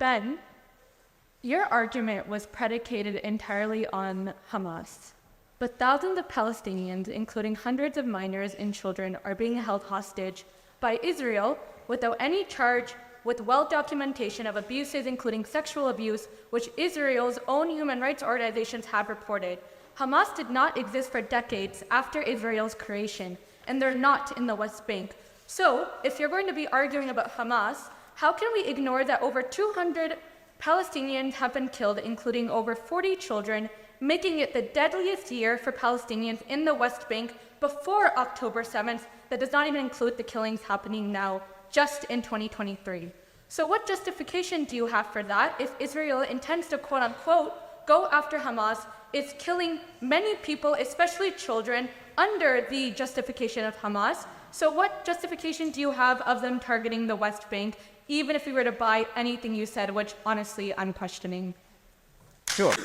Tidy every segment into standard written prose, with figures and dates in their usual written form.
Ben, your argument was predicated entirely on Hamas. But thousands of Palestinians, including hundreds of minors and children, are being held hostage by Israel without any charge, with well-documentation of abuses, including sexual abuse, which Israel's own human rights organizations have reported. Hamas did not exist for decades after Israel's creation, and they're not in the West Bank. So, if you're going to be arguing about Hamas, how can we ignore that over 200 Palestinians have been killed, including over 40 children, making it the deadliest year for Palestinians in the West Bank before October 7th, that does not even include the killings happening now, just in 2023. So what justification do you have for that if Israel intends to, quote unquote, go after Hamas, is killing many people, especially children, under the justification of Hamas? So what justification do you have of them targeting the West Bank, even if we were to buy anything you said, which honestly I'm questioning? Sure.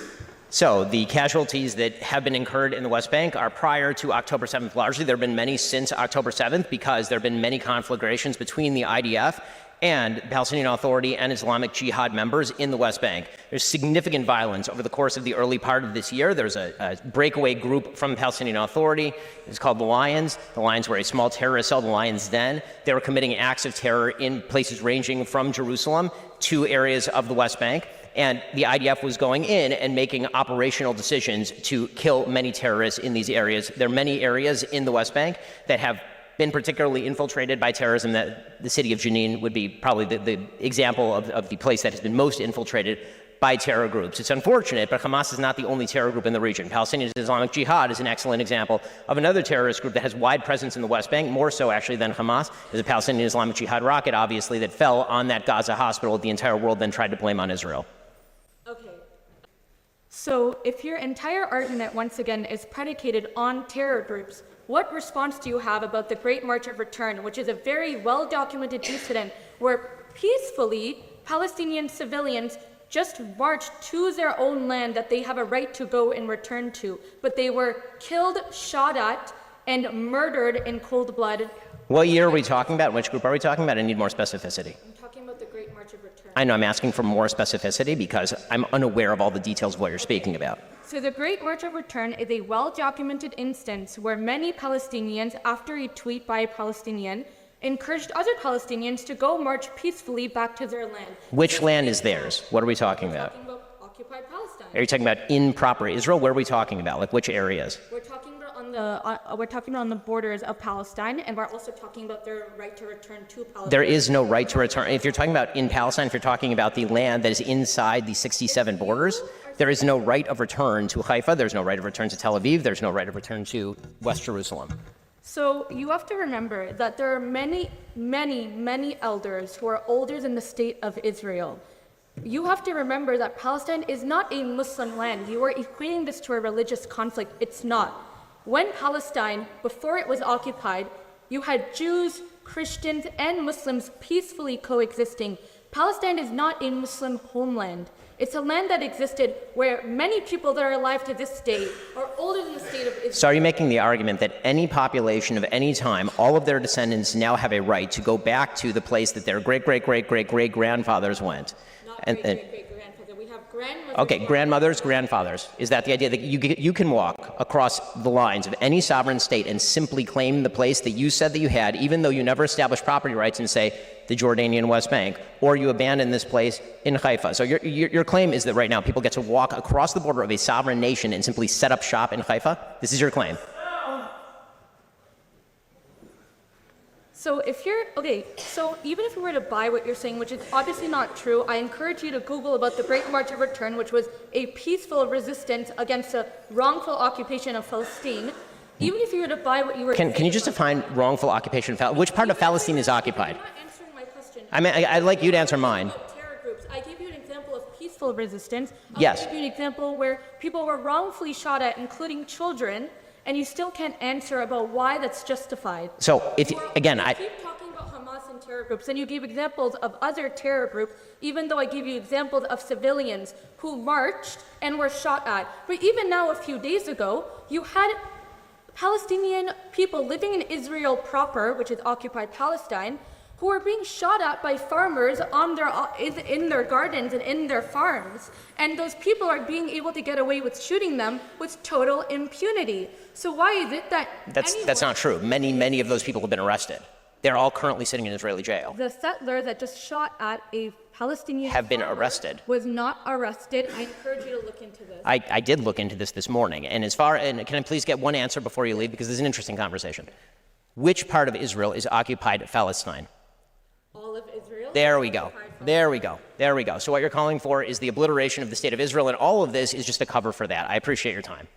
So the casualties that have been incurred in the West Bank are prior to October 7th largely. There have been many since October 7th because there have been many conflagrations between the IDF and the Palestinian Authority and Islamic Jihad members in the West Bank. There's significant violence over the course of the early part of this year. There's a breakaway group from the Palestinian Authority. It's called the Lions. The Lions were a small terrorist cell, the Lions Den. They were committing acts of terror in places ranging from Jerusalem to areas of the West Bank. And the IDF was going in and making operational decisions to kill many terrorists in these areas. There are many areas in the West Bank that have been particularly infiltrated by terrorism. That the city of Jenin would be probably the example of the place that has been most infiltrated by terror groups. It's unfortunate, but Hamas is not the only terror group in the region. Palestinian Islamic Jihad is an excellent example of another terrorist group that has wide presence in the West Bank, more so actually than Hamas. There's a Palestinian Islamic Jihad rocket, obviously, that fell on that Gaza hospital. The entire world then tried to blame on Israel. Okay. So if your entire argument, once again, is predicated on terror groups, what response do you have about the Great March of Return, which is a very well-documented incident where peacefully Palestinian civilians just marched to their own land that they have a right to go and return to, but they were killed, shot at, and murdered in cold blood? What year are we talking about? Which group are we talking about? I need more specificity. I'm talking about the Great March of Return. I know, I'm asking for more specificity because I'm unaware of all the details of what you're speaking about. So the Great March of Return is a well-documented instance where many Palestinians, after a tweet by a Palestinian, encouraged other Palestinians to go march peacefully back to their land. Which land is theirs? What are we talking about? We're talking about occupied Palestine. Are you talking about in proper Israel? Where are we talking about? Like which areas? We're talking about on the borders of Palestine, and we're also talking about their right to return to Palestine. There is no right to return. If you're talking about in Palestine, if you're talking about the land that is inside the 67 borders, there is no right of return to Haifa. There's no right of return to Tel Aviv. There's no right of return to West Jerusalem. So you have to remember that there are many, many, many elders who are older than the state of Israel. You have to remember that Palestine is not a Muslim land. You are equating this to a religious conflict. It's not. When Palestine, before it was occupied, you had Jews, Christians, and Muslims peacefully coexisting. Palestine is not a Muslim homeland. It's a land that existed where many people that are alive to this day are older than the state of Israel. So are you making the argument that any population of any time, all of their descendants now have a right to go back to the place that their great-great-great-great-great-grandfathers went? Great-great-great-grandfather. We have grandmothers. Okay, grandmothers, grandfathers. Is that the idea that you can walk across the lines of any sovereign state and simply claim the place that you said that you had, even though you never established property rights, and say the Jordanian West Bank, or you abandon this place in Haifa? So your claim is that right now people get to walk across the border of a sovereign nation and simply set up shop in Haifa? This is your claim? So so even if we were to buy what you're saying, which is obviously not true, I encourage you to Google about the Great March of Return, which was a peaceful resistance against a wrongful occupation of Palestine. Even if you were to buy what you were saying... Can you just define wrongful occupation? Which part of Palestine is occupied? You're not answering my question. I mean, I'd like you to answer mine. Terror groups. I gave you an example of peaceful resistance. Yes. I gave you an example where people were wrongfully shot at, including children, and you still can't answer about why that's justified. So, if again, I keep talking about Hamas and terror groups, and you gave examples of other terror groups, even though I gave you examples of civilians who marched and were shot at. But even now, a few days ago, you had Palestinian people living in Israel proper, which is occupied Palestine, who are being shot at by farmers on in their gardens and in their farms. And those people are being able to get away with shooting them with total impunity. So why is it that That's not true. Many of those people have been arrested. They're all currently sitting in Israeli jail. The settler that just shot at a Palestinian Have been farmer arrested. was not arrested. I encourage you to look into this. I did look into this morning. And can I please get one answer before you leave? Because this is an interesting conversation. Which part of Israel is occupied Palestine? All of Israel? There we go. There we go. There we go. So what you're calling for is the obliteration of the state of Israel, and all of this is just a cover for that. I appreciate your time.